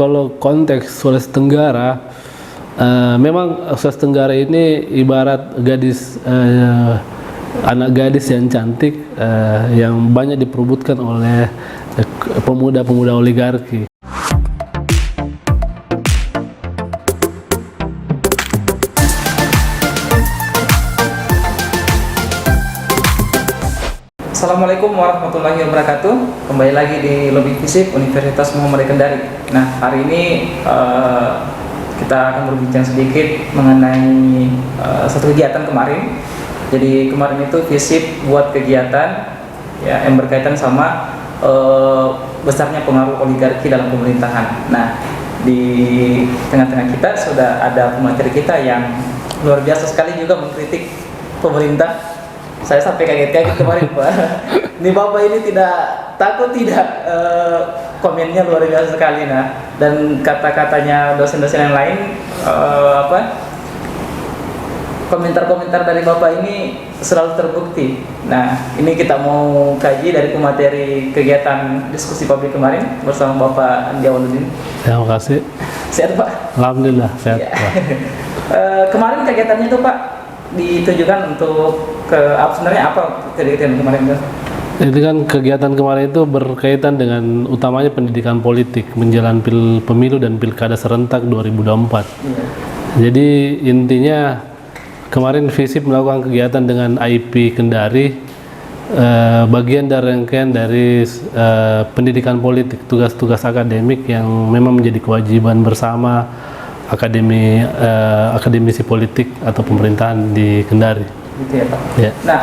kalau konteks Sulawesi Tenggara, memang Sulawesi Tenggara ini ibarat anak gadis yang cantik, yang banyak diperebutkan oleh pemuda-pemuda oligarki. Assalamualaikum warahmatullahi wabarakatuh. Kembali lagi di Lobby Visip Universitas Muhammad Kendari. Nah, hari ini kita akan berbincang sedikit mengenai satu kegiatan kemarin. Jadi kemarin itu Visip buat kegiatan ya, yang berkaitan sama besarnya pengaruh oligarki dalam pemerintahan. Nah, di tengah-tengah kita sudah ada pemateri kita yang luar biasa sekali juga mengkritik pemerintah. Saya sampai kaget-kaget kemarin, Pak. Ini Bapak ini tidak takut tidak, komennya luar biasa sekali. Nah, dan kata-katanya dosen-dosen yang lain, komentar-komentar dari Bapak ini selalu terbukti. Nah, ini kita mau kaji dari pemateri kegiatan diskusi publik kemarin bersama Bapak Andi Awaludin. Terima kasih. Sehat, Pak? Alhamdulillah sehat, Pak. Kemarin kegiatannya itu, Pak, ditujukan untuk sebenarnya apa kegiatan kemarin itu? Itu kan kegiatan kemarin itu berkaitan dengan utamanya pendidikan politik menjelang pemilu dan pilkada serentak 2024. Iya. Jadi intinya kemarin Visip melakukan kegiatan dengan IP Kendari, bagian dari rangkaian dari pendidikan politik, tugas-tugas akademik yang memang menjadi kewajiban bersama akademisi politik atau pemerintahan di Kendari. Gitu ya, Pak. Ya. Nah,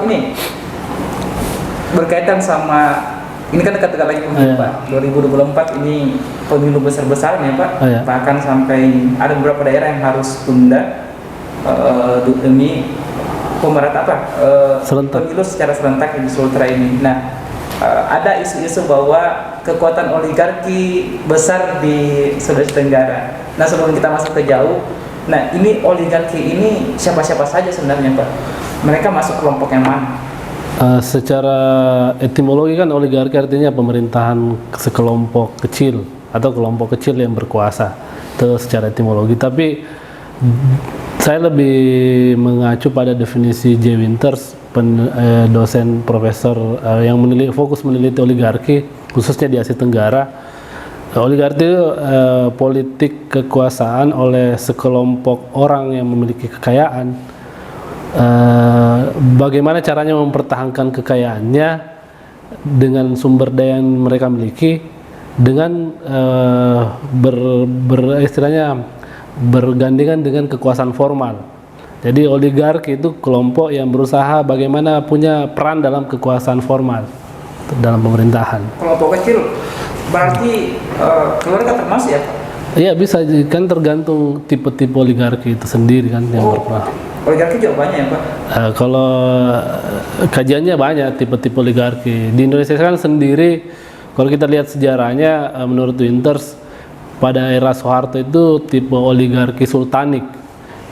ini berkaitan sama ini kan dekat-dekat lagi pemilu, Ya. Pak. 2024 ini pemilu besar-besaran ya, Pak. Ya. Bahkan sampai ada beberapa daerah yang harus tunda demi serentak. pemilu secara serentak di Sultra ini. Nah, ada isu-isu bahwa kekuatan oligarki besar di Sulawesi Tenggara. Nah, sebelum kita masuk ke jauh, nah ini oligarki ini siapa-siapa saja sebenarnya, Pak? Mereka masuk kelompok yang mana? Secara etimologi kan oligarki artinya pemerintahan sekelompok kecil atau kelompok kecil yang berkuasa. Itu secara etimologi. Tapi saya lebih mengacu pada definisi J. Winters, dosen profesor yang fokus meneliti oligarki khususnya di Asia Tenggara. Oligarki itu politik kekuasaan oleh sekelompok orang yang memiliki kekayaan. Bagaimana caranya mempertahankan kekayaannya dengan sumber daya yang mereka miliki dengan istilahnya bergandengan dengan kekuasaan formal. Jadi oligarki itu kelompok yang berusaha bagaimana punya peran dalam kekuasaan formal dalam pemerintahan. Kelompok kecil berarti keluarga termasuk ya, Pak? Iya, bisa kan tergantung tipe-tipe oligarki itu sendiri kan yang berperan. Oligarki juga banyak ya, Pak? Kalau kajiannya banyak tipe-tipe oligarki. Di Indonesia kan sendiri, kalau kita lihat sejarahnya, menurut Winters pada era Soeharto itu tipe oligarki sultanik,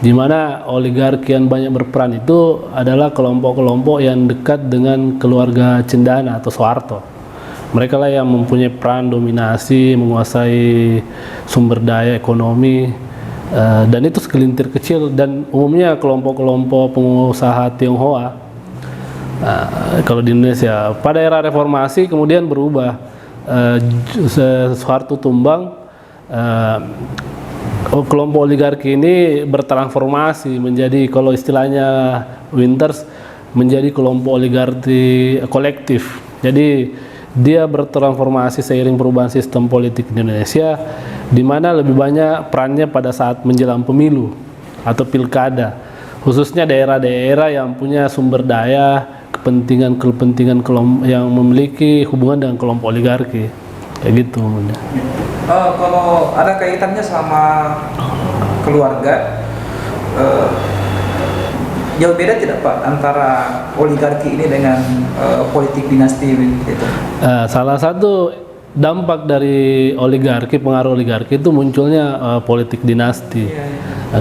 di mana oligarki yang banyak berperan itu adalah kelompok-kelompok yang dekat dengan keluarga cendana atau Soeharto. Mereka lah yang mempunyai peran dominasi, menguasai sumber daya ekonomi, dan itu segelintir kecil, dan umumnya kelompok-kelompok pengusaha Tionghoa. Kalau di Indonesia pada era reformasi kemudian berubah, Soeharto tumbang, kelompok oligarki ini bertransformasi menjadi, kalau istilahnya Winters, menjadi kelompok oligarki kolektif. Jadi dia bertransformasi seiring perubahan sistem politik di Indonesia, di mana lebih banyak perannya pada saat menjelang pemilu atau pilkada, khususnya daerah-daerah yang punya sumber daya, kepentingan kelompok yang memiliki hubungan dengan kelompok oligarki, kayak gitu. Kalau ada kaitannya sama keluarga, jauh beda tidak, Pak, antara oligarki ini dengan politik dinasti gitu? Salah satu dampak dari oligarki, pengaruh oligarki itu munculnya politik dinasti.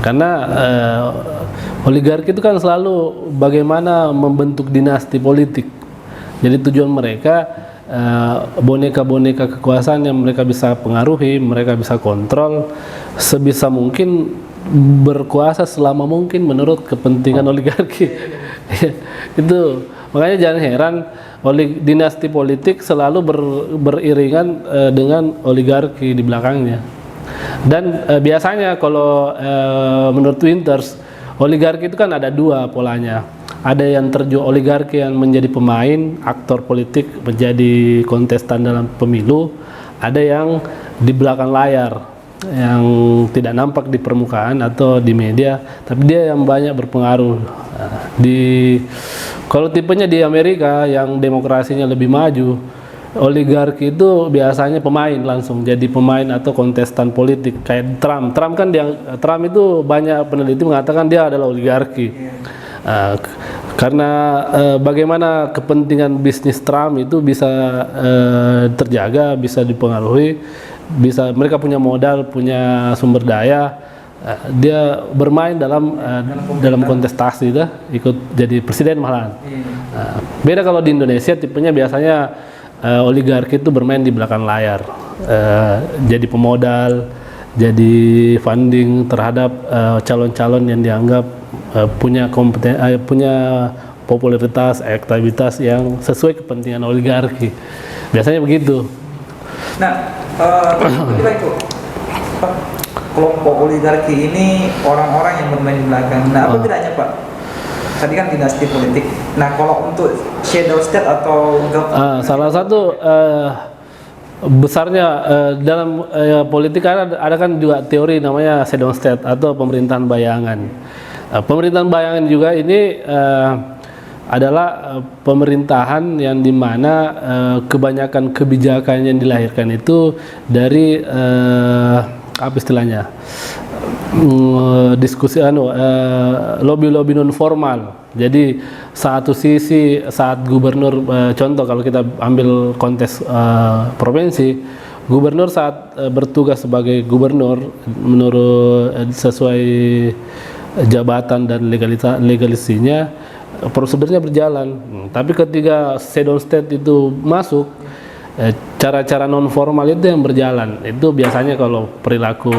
Karena oligarki itu kan selalu bagaimana membentuk dinasti politik. Jadi tujuan mereka boneka-boneka kekuasaan yang mereka bisa pengaruhi, mereka bisa kontrol, sebisa mungkin berkuasa selama mungkin menurut kepentingan oligarki. Itu makanya jangan heran dinasti politik selalu beriringan dengan oligarki di belakangnya. Dan biasanya kalau menurut Winters, oligarki itu kan ada dua polanya. Ada yang terjun oligarki yang menjadi pemain, aktor politik, menjadi kontestan dalam pemilu. Ada yang di belakang layar, yang tidak nampak di permukaan atau di media, tapi dia yang banyak berpengaruh. Kalau tipenya di Amerika yang demokrasinya lebih maju, oligarki itu biasanya pemain langsung jadi pemain atau kontestan politik kayak Trump. Trump itu banyak peneliti mengatakan dia adalah oligarki. Karena bagaimana kepentingan bisnis Trump itu bisa terjaga, bisa dipengaruhi, mereka punya modal, punya sumber daya, dia bermain dalam kontestasi itu, ikut jadi presiden malahan. Beda kalau di Indonesia tipenya biasanya oligarki itu bermain di belakang layar, jadi pemodal, jadi funding terhadap calon-calon yang dianggap punya popularitas, elektabilitas yang sesuai kepentingan oligarki. Biasanya begitu. Nah, tiba-tiba itu kelompok oligarki ini orang-orang yang bermain di belakang. Nah, apa bedanya Pak? Tadi kan dinasti politik. Nah, kalau untuk shadow state atau salah satu besarnya dalam politik ada kan juga teori namanya shadow state atau pemerintahan bayangan. Pemerintahan bayangan juga ini adalah pemerintahan yang dimana kebanyakan kebijakan yang dilahirkan itu dari apa istilahnya, diskusi lobby-lobby non formal. Jadi satu sisi saat gubernur, contoh kalau kita ambil konteks provinsi, gubernur saat bertugas sebagai gubernur menurut sesuai jabatan dan legalisinya, prosedurnya berjalan. Tapi ketika shadow state itu masuk, cara-cara non formal itu yang berjalan. Itu biasanya kalau perilaku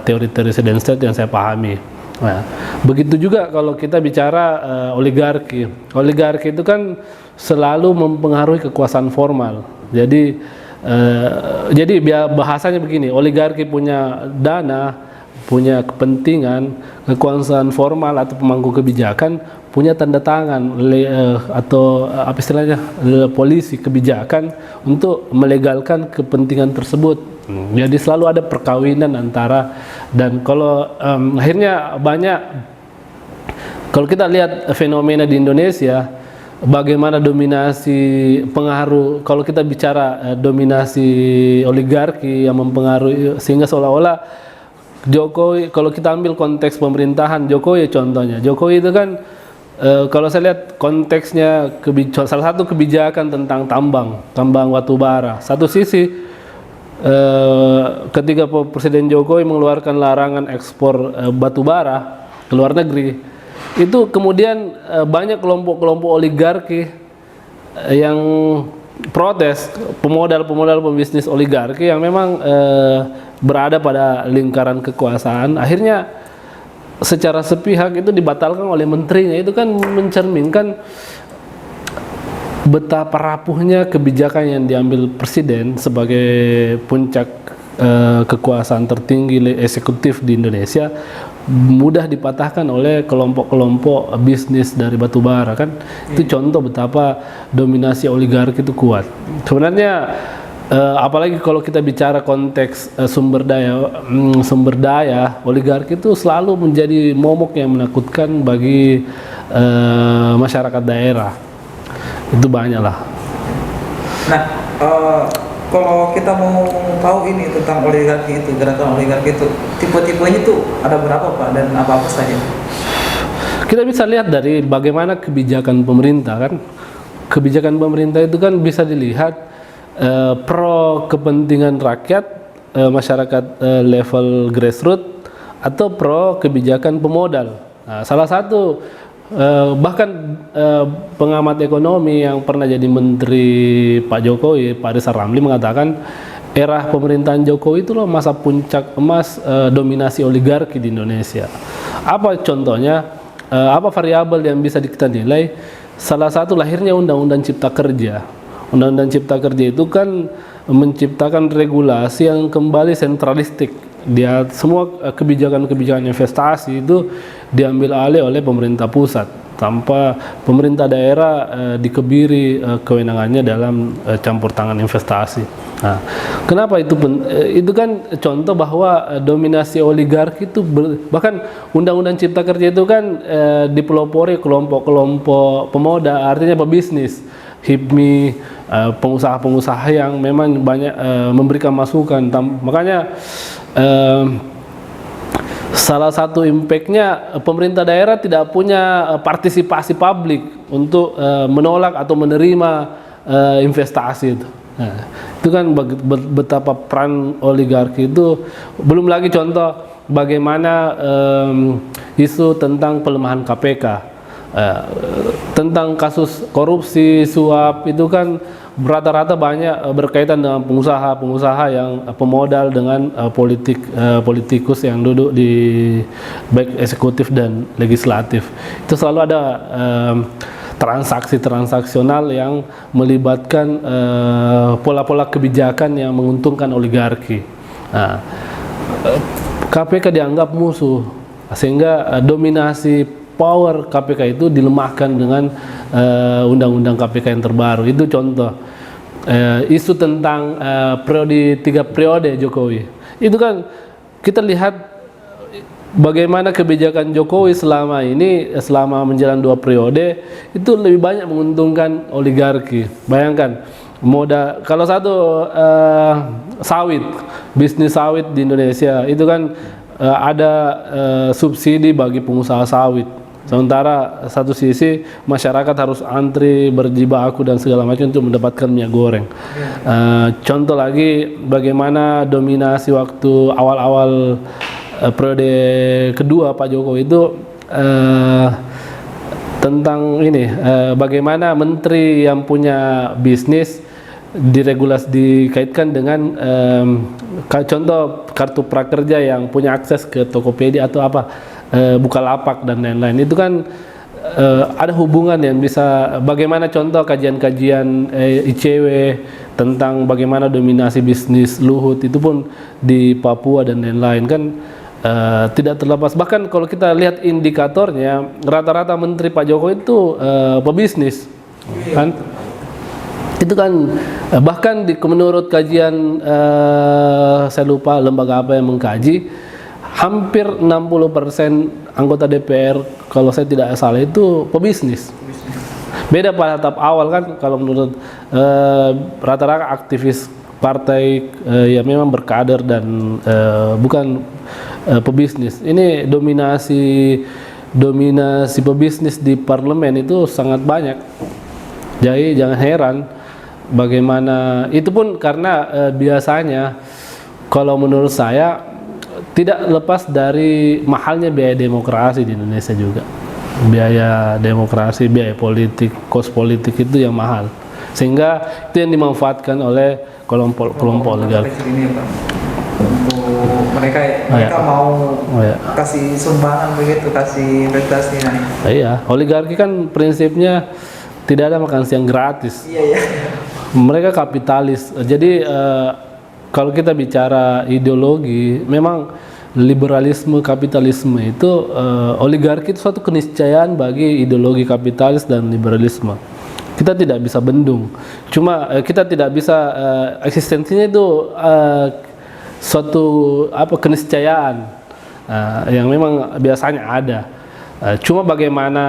teori-teori shadow state yang saya pahami. Nah, begitu juga kalau kita bicara oligarki. Oligarki itu kan selalu mempengaruhi kekuasaan formal. Jadi bahasanya begini, oligarki punya dana, punya kepentingan, kekuasaan formal atau pemangku kebijakan punya tanda tangan atau apa istilahnya, polisi kebijakan untuk melegalkan kepentingan tersebut. Jadi selalu ada perkawinan antara, dan kalau akhirnya banyak, kalau kita lihat fenomena di Indonesia, bagaimana dominasi pengaruh, kalau kita bicara dominasi oligarki yang mempengaruhi sehingga seolah-olah Jokowi, kalau kita ambil konteks pemerintahan Jokowi contohnya, Jokowi itu kan kalau saya lihat konteksnya salah satu kebijakan tentang tambang batu bara. Satu sisi ketika Presiden Jokowi mengeluarkan larangan ekspor batu bara ke luar negeri, itu kemudian banyak kelompok-kelompok oligarki yang protes, pemodal pembisnis oligarki yang memang berada pada lingkaran kekuasaan, akhirnya secara sepihak itu dibatalkan oleh menterinya. Itu kan mencerminkan betapa rapuhnya kebijakan yang diambil presiden sebagai puncak kekuasaan tertinggi eksekutif di Indonesia mudah dipatahkan oleh kelompok-kelompok bisnis dari batubara kan. Itu contoh betapa dominasi oligarki itu kuat. Sebenarnya apalagi kalau kita bicara konteks sumber daya, oligarki itu selalu menjadi momok yang menakutkan bagi masyarakat daerah. Itu banyak lah. Nah, kalau kita mau tahu ini tentang oligarki itu, gerakan oligarki itu, tipe-tipenya itu ada berapa Pak, dan apa-apa saja? Kita bisa lihat dari bagaimana kebijakan pemerintah kan. Kebijakan pemerintah itu kan bisa dilihat pro kepentingan rakyat, masyarakat level grassroots, atau pro kebijakan pemodal. Nah, salah satu Bahkan pengamat ekonomi yang pernah jadi menteri Pak Jokowi, Pak Rizal Ramli mengatakan era pemerintahan Jokowi itu loh masa puncak emas dominasi oligarki di Indonesia. Apa contohnya? Apa variabel yang bisa kita nilai? Salah satu lahirnya Undang-Undang Cipta Kerja. Undang-Undang Cipta Kerja itu kan menciptakan regulasi yang kembali sentralistik. Dia semua kebijakan-kebijakan investasi itu diambil alih oleh pemerintah pusat tanpa pemerintah daerah dikebiri kewenangannya dalam campur tangan investasi. Nah, kenapa itu? Itu kan contoh bahwa dominasi oligarki itu bahkan Undang-Undang Cipta Kerja itu kan dipelopori kelompok-kelompok pemoda, artinya pebisnis, HIPMI, pengusaha-pengusaha yang memang banyak memberikan masukan. Makanya salah satu impactnya pemerintah daerah tidak punya partisipasi publik untuk menolak atau menerima investasi itu. Nah, itu kan betapa peran oligarki itu. Belum lagi contoh bagaimana isu tentang pelemahan KPK, tentang kasus korupsi suap itu kan rata-rata banyak berkaitan dengan pengusaha-pengusaha yang pemodal dengan politikus yang duduk di baik eksekutif dan legislatif. Itu selalu ada transaksi transaksional yang melibatkan pola-pola kebijakan yang menguntungkan oligarki. Nah, KPK dianggap musuh sehingga dominasi power KPK itu dilemahkan dengan undang-undang KPK yang terbaru. Itu contoh isu tentang tiga periode Jokowi. Itu kan kita lihat bagaimana kebijakan Jokowi selama ini, selama menjalan 2 periode itu lebih banyak menguntungkan oligarki. Bayangkan kalau satu sawit, bisnis sawit di Indonesia itu kan ada subsidi bagi pengusaha sawit. Sementara satu sisi masyarakat harus antri berjibaku dan segala macam untuk mendapatkan minyak goreng. Contoh lagi bagaimana dominasi waktu awal-awal periode kedua Pak Jokowi itu tentang ini bagaimana menteri yang punya bisnis dikaitkan dengan contoh kartu prakerja yang punya akses ke Tokopedia atau apa Bukalapak dan lain-lain. Itu kan ada hubungan yang bisa bagaimana contoh kajian-kajian ICW tentang bagaimana dominasi bisnis Luhut itu pun di Papua dan lain-lain kan tidak terlepas. Bahkan kalau kita lihat indikatornya rata-rata menteri Pak Jokowi itu pebisnis kan. Itu kan bahkan menurut kajian saya lupa lembaga apa yang mengkaji, hampir 60% anggota DPR kalau saya tidak salah itu pebisnis. Beda pada tahap awal kan, kalau menurut rata-rata aktivis partai yang memang berkader dan bukan pebisnis. Ini dominasi pebisnis di parlemen itu sangat banyak. Jadi jangan heran bagaimana itu pun karena biasanya kalau menurut saya tidak lepas dari mahalnya biaya demokrasi di Indonesia juga. Biaya demokrasi, biaya politik, kos politik itu yang mahal. Sehingga itu yang dimanfaatkan oleh kelompok oligarki. Untuk mereka mau kasih sumbangan begitu, kasih investasi. Iya, oligarki kan prinsipnya tidak ada makan siang gratis. Iya. Mereka kapitalis. Jadi kalau kita bicara ideologi, memang liberalisme, kapitalisme itu oligarki itu suatu keniscayaan bagi ideologi kapitalis dan liberalisme. Kita tidak bisa bendung. Cuma kita tidak bisa eksistensinya itu suatu keniscayaan yang memang biasanya ada. Cuma bagaimana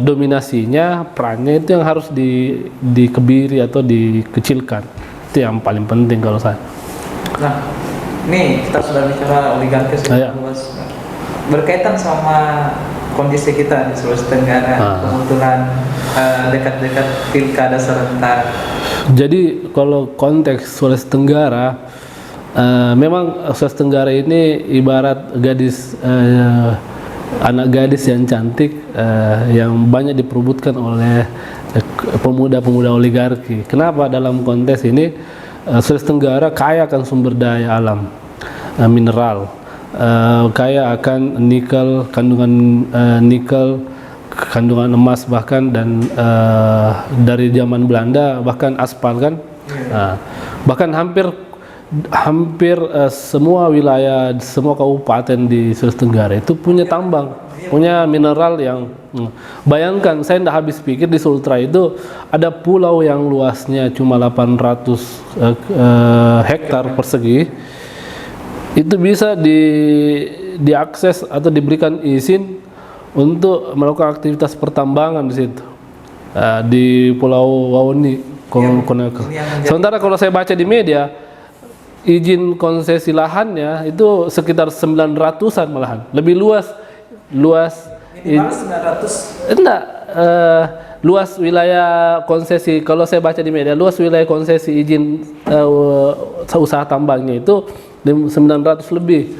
dominasinya, perannya itu yang harus dikebiri atau dikecilkan. Itu yang paling penting kalau saya. Nah, ini kita sudah bicara oligarki sudah luas. Berkaitan sama kondisi kita di Sulawesi Tenggara, kebetulan dekat-dekat pilkada serentak. Jadi kalau konteks Sulawesi Tenggara, memang Sulawesi Tenggara ini ibarat gadis anak gadis yang cantik yang banyak diperebutkan oleh pemuda-pemuda oligarki. Kenapa? Dalam konteks ini Sulawesi Tenggara kaya akan sumber daya alam, mineral, kaya akan nikel, kandungan nikel, kandungan emas bahkan, dan dari zaman Belanda bahkan aspal kan. Bahkan hampir semua wilayah, semua kabupaten di Sulawesi Tenggara itu punya tambang, punya mineral yang bayangkan, saya tidak habis pikir di Sultra itu ada pulau yang luasnya cuma 800 hektar persegi, itu bisa diakses atau diberikan izin untuk melakukan aktivitas pertambangan di situ, di Pulau Waoni. Sementara kalau saya baca di media, izin konsesi lahannya itu sekitar 900-an malahan, lebih luas minimal 900. Enggak, luas wilayah konsesi, kalau saya baca di media, luas wilayah konsesi izin usaha tambangnya itu 900 lebih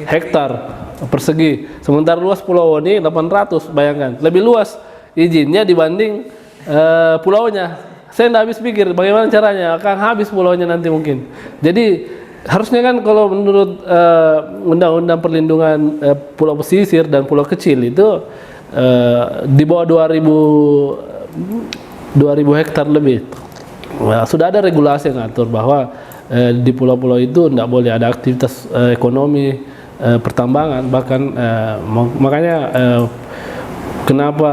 hektar persegi. Sementara luas Pulau Waoni 800, bayangkan, lebih luas izinnya dibanding pulaunya. Saya tidak habis pikir bagaimana caranya akan habis pulaunya nanti mungkin. Jadi harusnya kan kalau menurut undang-undang perlindungan pulau pesisir dan pulau kecil itu di bawah 2000 hektar lebih. Nah, sudah ada regulasi yang ngatur bahwa di pulau-pulau itu tidak boleh ada aktivitas ekonomi pertambangan, bahkan makanya kenapa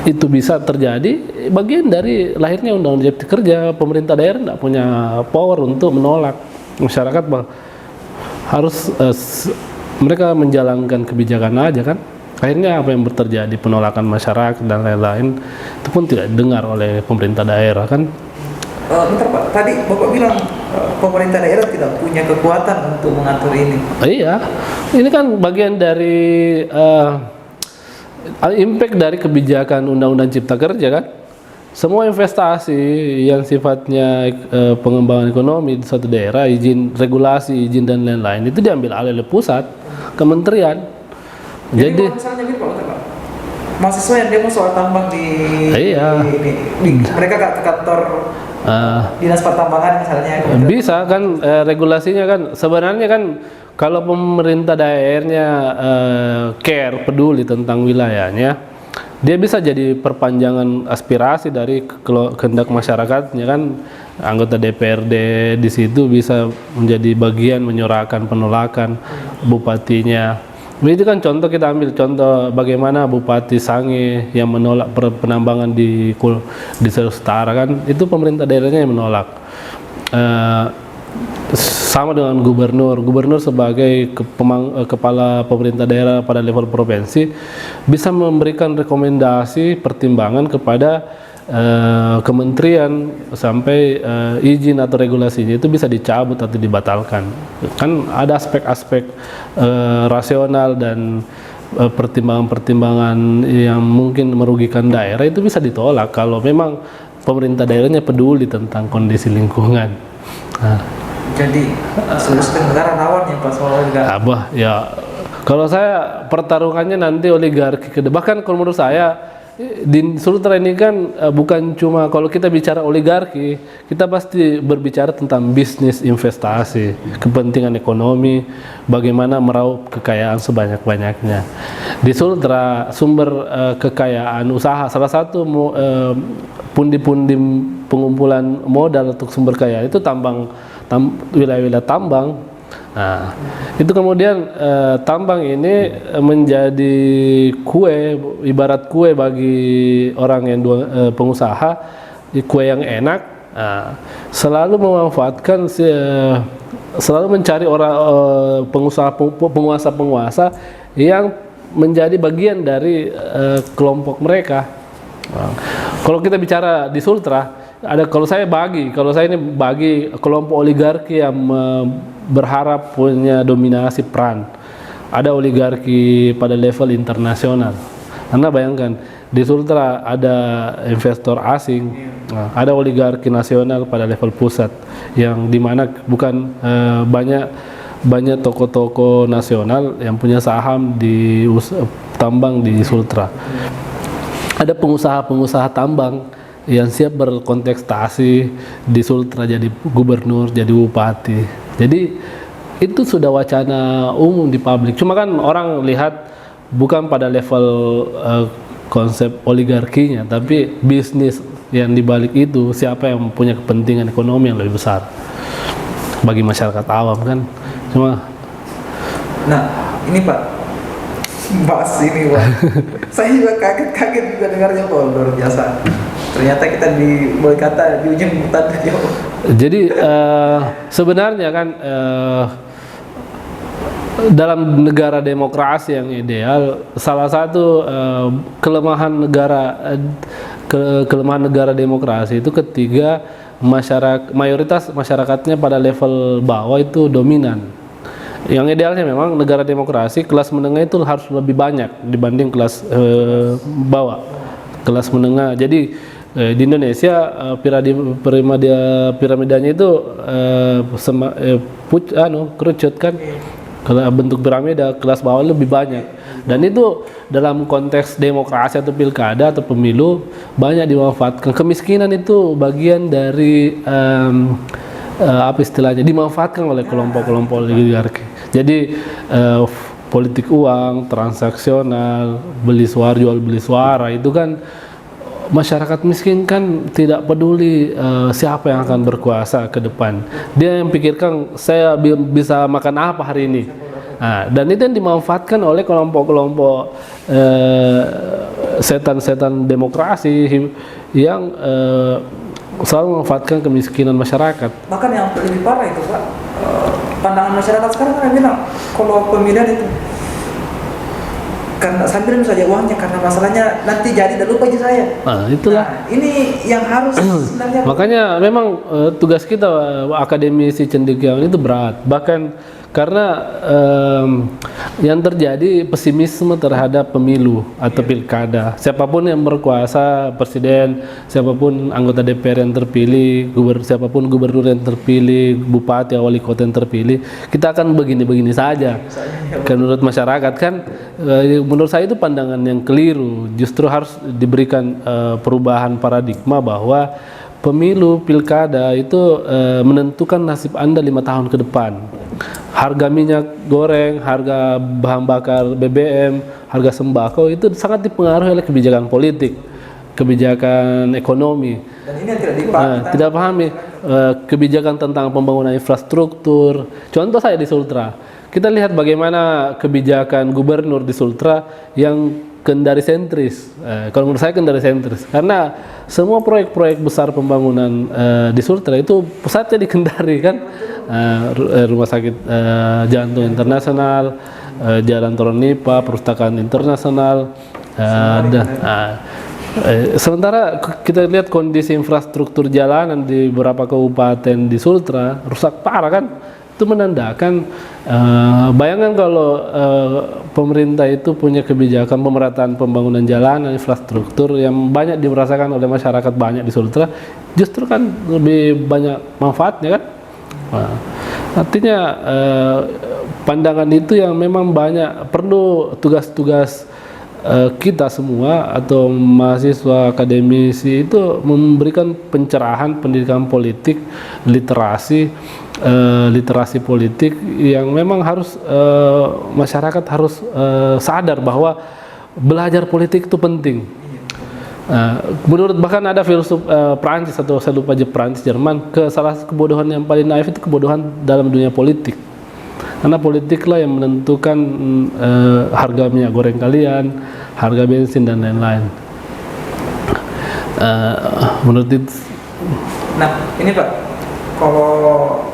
itu bisa terjadi, bagian dari lahirnya Undang-Undang Cipta Kerja. Pemerintah daerah tidak punya power untuk menolak masyarakat, harus mereka menjalankan kebijakan aja kan. Akhirnya apa yang terjadi, penolakan masyarakat dan lain-lain, itu pun tidak didengar oleh pemerintah daerah kan. Bentar Pak, tadi Bapak bilang pemerintah daerah tidak punya kekuatan untuk mengatur ini. Iya, ini kan bagian dari impact dari kebijakan Undang-Undang Cipta Kerja kan. Semua investasi yang sifatnya pengembangan ekonomi di suatu daerah, izin, regulasi, izin dan lain-lain itu diambil alih oleh pusat, kementerian. Jadi kalau misalnya gini Pak, mahasiswa yang demo soal tambang mereka ke kantor dinas pertambangan misalnya. Bisa kan, regulasinya kan sebenarnya kan. Kalau pemerintah daerahnya care, peduli tentang wilayahnya, dia bisa jadi perpanjangan aspirasi dari kehendak masyarakatnya kan. Anggota DPRD di situ bisa menjadi bagian menyuarakan penolakan bupatinya. Itu kan contoh, kita ambil contoh bagaimana Bupati Sange yang menolak penambangan di Sulawesi Utara kan, itu pemerintah daerahnya yang menolak. Sama dengan gubernur sebagai kepala pemerintah daerah pada level provinsi bisa memberikan rekomendasi pertimbangan kepada kementerian sampai izin atau regulasinya itu bisa dicabut atau dibatalkan. Kan ada aspek-aspek rasional dan pertimbangan-pertimbangan yang mungkin merugikan daerah itu bisa ditolak kalau memang pemerintah daerahnya peduli tentang kondisi lingkungan. Jadi Sulawesi Tenggara rawan ya Pak soal oligarki. Ya, kalau saya pertarungannya nanti oligarki bahkan kalau menurut saya di Sultra ini kan bukan cuma kalau kita bicara oligarki, kita pasti berbicara tentang bisnis, investasi, kepentingan ekonomi, bagaimana meraup kekayaan sebanyak-banyaknya. Di Sultra sumber kekayaan usaha, salah satu pundi-pundi pengumpulan modal untuk sumber kaya itu wilayah-wilayah tambang. Nah, itu kemudian tambang ini menjadi ibarat kue bagi orang yang pengusaha, kue yang enak. Nah, selalu memanfaatkan, selalu mencari orang penguasa yang menjadi bagian dari kelompok mereka. Nah, kalau kita bicara di Sultra, kalau saya ini bagi kelompok oligarki yang berharap punya dominasi peran. Ada oligarki pada level internasional. Anda bayangkan di Sultra ada investor asing, ada oligarki nasional pada level pusat yang dimana bukan banyak banyak toko-toko nasional yang punya saham di tambang di Sultra. Ada pengusaha-pengusaha tambang yang siap berkontestasi di Sultra jadi gubernur, jadi bupati. Jadi itu sudah wacana umum di publik. Cuma kan orang lihat bukan pada level konsep oligarkinya, tapi bisnis yang dibalik itu, siapa yang punya kepentingan ekonomi yang lebih besar bagi masyarakat awam kan. Cuma Nah, ini Pak, bahas ini Pak. Saya juga kaget juga dengarnya Pak, luar biasa. Ternyata kita boleh kata di ujung tanda jauh. jadi sebenarnya kan dalam negara demokrasi yang ideal, salah satu kelemahan negara demokrasi itu ketika mayoritas masyarakatnya pada level bawah itu dominan. Yang idealnya memang negara demokrasi kelas menengah itu harus lebih banyak dibanding kelas bawah, kelas menengah. Jadi di Indonesia piramidanya itu kerucut kan. Kalau bentuk piramida, kelas bawah lebih banyak. Dan itu dalam konteks demokrasi atau pilkada atau pemilu banyak dimanfaatkan. Kemiskinan itu bagian dari apa istilahnya, dimanfaatkan oleh kelompok-kelompok oligarki. Jadi politik uang, transaksional, jual beli suara itu kan masyarakat miskin kan tidak peduli siapa yang akan berkuasa ke depan. Dia yang pikirkan saya bisa makan apa hari ini. Nah, dan itu yang dimanfaatkan oleh kelompok-kelompok setan-setan demokrasi yang selalu memanfaatkan kemiskinan masyarakat. Bahkan yang lebih parah itu Pak, pandangan masyarakat sekarang kan bilang kalau pemilihan itu karena sambil saja uangnya, karena masalahnya nanti jadi dan lupa aja saya. Nah, itulah. Nah, ini yang harus sebenarnya. Makanya memang tugas kita akademisi cendekiawan itu berat. Bahkan karena yang terjadi pesimisme terhadap pemilu atau pilkada. Siapapun yang berkuasa, presiden, siapapun anggota DPR yang terpilih, siapapun gubernur yang terpilih, bupati, wali kota yang terpilih, kita akan begini-begini saja. Kan menurut masyarakat kan, menurut saya itu pandangan yang keliru. Justru harus diberikan perubahan paradigma bahwa pemilu, pilkada itu menentukan nasib Anda 5 tahun ke depan. Harga minyak goreng, harga bahan bakar BBM, harga sembako itu sangat dipengaruhi oleh kebijakan politik, kebijakan ekonomi. Dan ini yang tidak dipahami. Kebijakan tentang pembangunan infrastruktur. Contoh saya di Sultra, kita lihat bagaimana kebijakan gubernur di Sultra yang Kendari sentris. Kalau menurut saya Kendari sentris, karena semua proyek-proyek besar pembangunan di Sultra itu pusatnya di Kendari kan. Rumah sakit jantung internasional, jalan Toronipa, perpustakaan internasional, sementara kita lihat kondisi infrastruktur jalanan di beberapa kabupaten di Sultra rusak parah kan. Itu menandakan bayangan kalau pemerintah itu punya kebijakan pemerataan pembangunan jalan dan infrastruktur yang banyak dirasakan oleh masyarakat banyak di Sultra, justru kan lebih banyak manfaatnya kan. Nah, artinya pandangan itu yang memang banyak perlu tugas-tugas kita semua atau mahasiswa akademisi itu memberikan pencerahan pendidikan politik, literasi politik yang memang harus masyarakat harus sadar bahwa belajar politik itu penting. Menurut bahkan ada filsuf Prancis atau saya lupa Prancis Jerman, salah satu kebodohan yang paling naif itu kebodohan dalam dunia politik. Karena politiklah yang menentukan harga minyak goreng kalian, harga bensin dan lain-lain. Menurut itu. Nah, ini Pak, kalau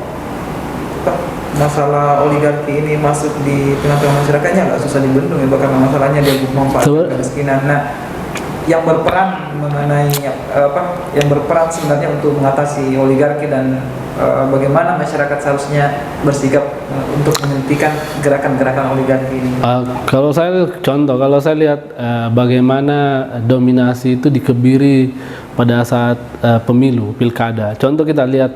masalah oligarki ini masuk di tengah-tengah masyarakatnya nggak susah dibendung ya, karena masalahnya dia memanfaatkan kemiskinan. Nah, yang berperan mengenai yang berperan sebenarnya untuk mengatasi oligarki dan bagaimana masyarakat seharusnya bersikap untuk menghentikan gerakan-gerakan oligarki ini. Kalau saya lihat bagaimana dominasi itu dikebiri pada saat pemilu, pilkada. Contoh kita lihat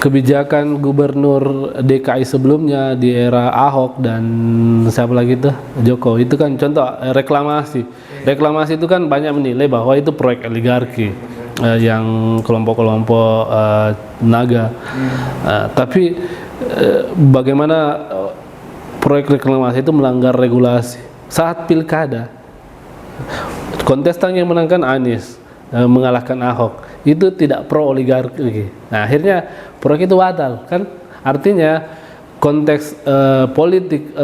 kebijakan gubernur DKI sebelumnya di era Ahok dan siapa lagi tuh Jokowi itu kan contoh reklamasi. Reklamasi itu kan banyak menilai bahwa itu proyek oligarki yang kelompok-kelompok naga. Tapi bagaimana proyek reklamasi itu melanggar regulasi saat pilkada? Kontestan yang menangkan Anies mengalahkan Ahok itu tidak pro oligarki. Nah, akhirnya proyek itu batal kan, artinya konteks politik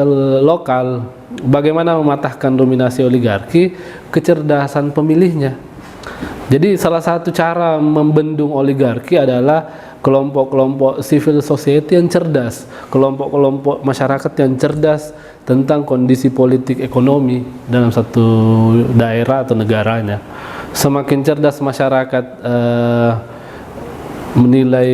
lokal bagaimana mematahkan dominasi oligarki, kecerdasan pemilihnya. Jadi salah satu cara membendung oligarki adalah kelompok-kelompok civil society yang cerdas, kelompok-kelompok masyarakat yang cerdas tentang kondisi politik ekonomi dalam satu daerah atau negaranya. Semakin cerdas masyarakat menilai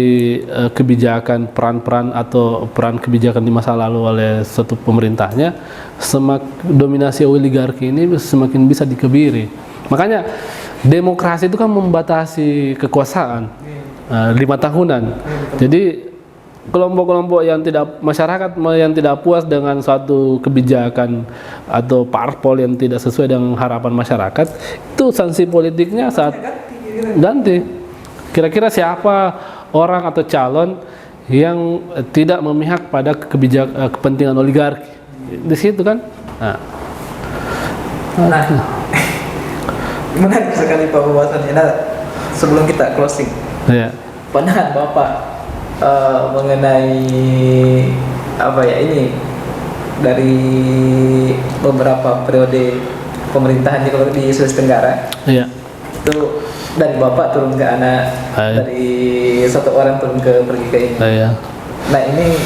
kebijakan, peran-peran atau peran kebijakan di masa lalu oleh suatu pemerintahnya, semakin dominasi oligarki ini semakin bisa dikebiri. Makanya demokrasi itu kan membatasi kekuasaan 5 tahunan. Jadi kelompok-kelompok yang tidak, masyarakat yang tidak puas dengan suatu kebijakan atau parpol yang tidak sesuai dengan harapan masyarakat, itu sanksi politiknya saat ganti. Kira-kira siapa orang atau calon yang tidak memihak pada kepentingan oligarki di situ kan? Nah, menarik sekali Pak pembahasannya. Nah, sebelum kita closing, pandangan Bapak mengenai apa ya ini dari beberapa periode pemerintahan di Sulawesi Tenggara, itu dari Bapak turun ke anak, dari satu orang turun pergi ke ini. Nah, ini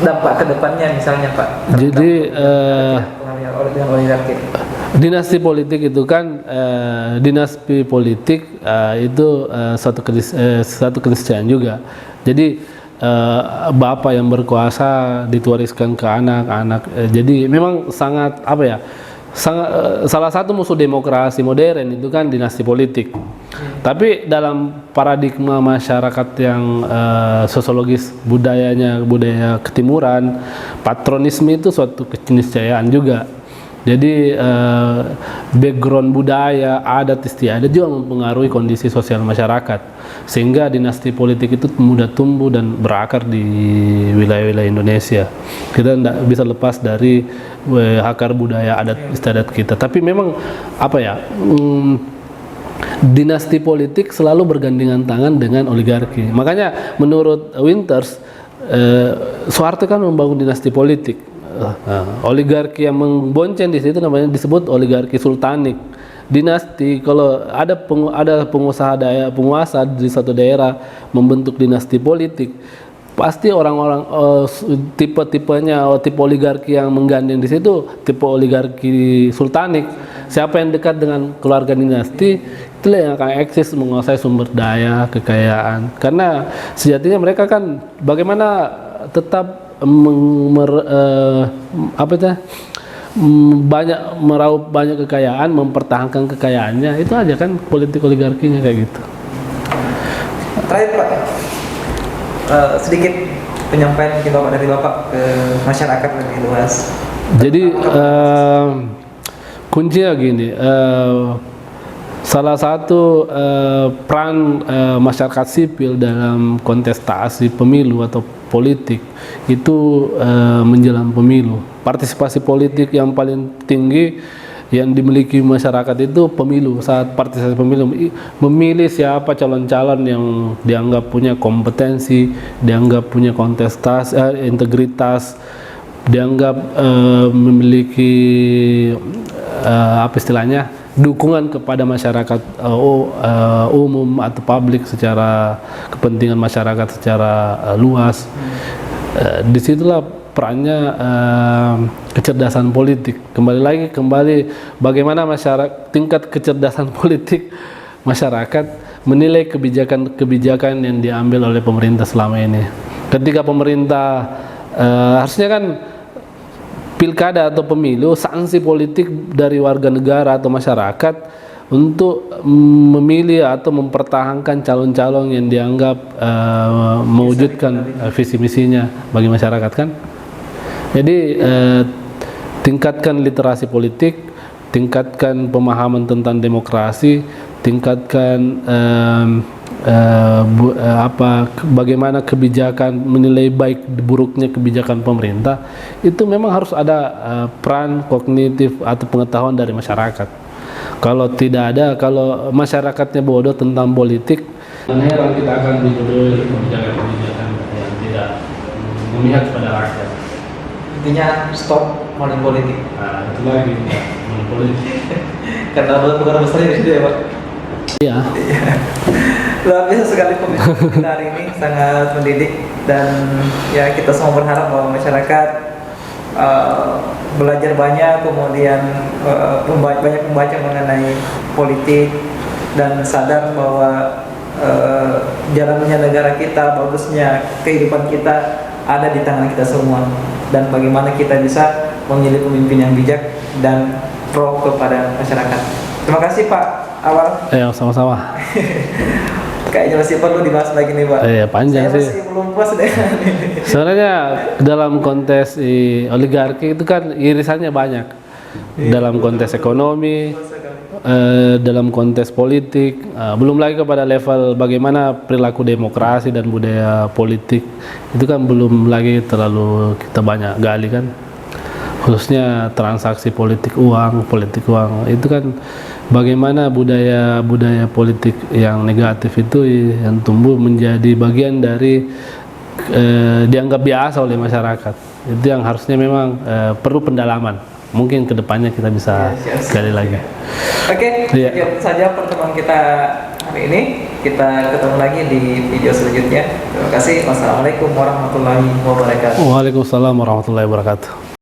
dampak kedepannya misalnya Pak. Jadi dengan oligarki. Dinasti politik itu kan dinasti politik itu satu keniscayaan juga. Jadi bapak yang berkuasa dituariskan ke anak-anak. Jadi memang sangat apa ya? Salah satu musuh demokrasi modern itu kan dinasti politik. Tapi dalam paradigma masyarakat yang sosiologis budaya ketimuran, patronisme itu suatu keniscayaan juga. Jadi background budaya, adat istiadat juga mempengaruhi kondisi sosial masyarakat, sehingga dinasti politik itu mudah tumbuh dan berakar di wilayah-wilayah Indonesia. Kita tidak bisa lepas dari akar budaya adat istiadat kita. Tapi memang apa ya, dinasti politik selalu bergandengan tangan dengan oligarki. Makanya menurut Winters, Soeharto kan membangun dinasti politik. Oligarki yang membonceng di situ namanya disebut oligarki sultanik. Dinasti, kalau ada penguasa di satu daerah membentuk dinasti politik, pasti orang-orang tipe-tipenya tipe oligarki yang menggandeng di situ tipe oligarki sultanik. Siapa yang dekat dengan keluarga dinasti, itulah yang akan eksis menguasai sumber daya, kekayaan. Karena sejatinya mereka kan bagaimana tetap meraup banyak kekayaan, mempertahankan kekayaannya, itu aja kan politik oligarkinya kayak gitu. Terakhir Pak, sedikit penyampaian mungkin Bapak dari Bapak ke masyarakat lebih luas. Jadi kuncinya gini, salah satu peran masyarakat sipil dalam kontestasi pemilu atau politik itu menjelang pemilu. Partisipasi politik yang paling tinggi yang dimiliki masyarakat itu pemilu. Saat partisipasi pemilu, memilih siapa calon-calon yang dianggap punya kompetensi, dianggap punya kontestasi, integritas, dianggap memiliki apa istilahnya, dukungan kepada masyarakat umum atau publik secara kepentingan masyarakat secara luas. Disitulah perannya kecerdasan politik. Kembali bagaimana masyarakat, tingkat kecerdasan politik masyarakat menilai kebijakan yang diambil oleh pemerintah selama ini. Ketika pemerintah harusnya kan pilkada atau pemilu, sanksi politik dari warga negara atau masyarakat untuk memilih atau mempertahankan calon-calon yang dianggap mewujudkan visi misinya bagi masyarakat kan. Jadi tingkatkan literasi politik, tingkatkan pemahaman tentang demokrasi, tingkatkan bagaimana kebijakan, menilai baik buruknya kebijakan pemerintah. Itu memang harus ada peran kognitif atau pengetahuan dari masyarakat. Kalau tidak ada, kalau masyarakatnya bodoh tentang politik, heran kita akan dibodohi kebijakan-kebijakan yang tidak memihak kepada rakyat. Intinya stop money politik. Nah, itu lagi money politik. Karena bukan besar di situ ya Pak. Iya. Luar biasa sekali pembicaraan kita hari ini, sangat mendidik, dan ya kita semua berharap bahwa masyarakat belajar banyak, kemudian banyak membaca mengenai politik dan sadar bahwa jalannya negara kita, bagusnya kehidupan kita ada di tangan kita semua, dan bagaimana kita bisa memilih pemimpin yang bijak dan pro kepada masyarakat. Terima kasih Pak Awal. Ya, sama-sama. Kayaknya masih perlu dibahas lagi nih Pak. Iya, panjang Saya sih. masih belum puas dengan ini. Sebenarnya dalam konteks oligarki itu kan irisannya banyak. Dalam konteks ekonomi, dalam konteks politik, belum lagi kepada level bagaimana perilaku demokrasi dan budaya politik. Itu kan belum lagi terlalu kita banyak gali kan. Khususnya transaksi politik uang itu kan bagaimana budaya politik yang negatif itu yang tumbuh menjadi bagian dari dianggap biasa oleh masyarakat. Itu yang harusnya memang perlu pendalaman. Mungkin kedepannya kita bisa gali lagi. Oke, sekian saja pertemuan kita hari ini. Kita ketemu lagi di video selanjutnya. Terima kasih. Wassalamualaikum warahmatullahi wabarakatuh. Waalaikumsalam warahmatullahi wabarakatuh.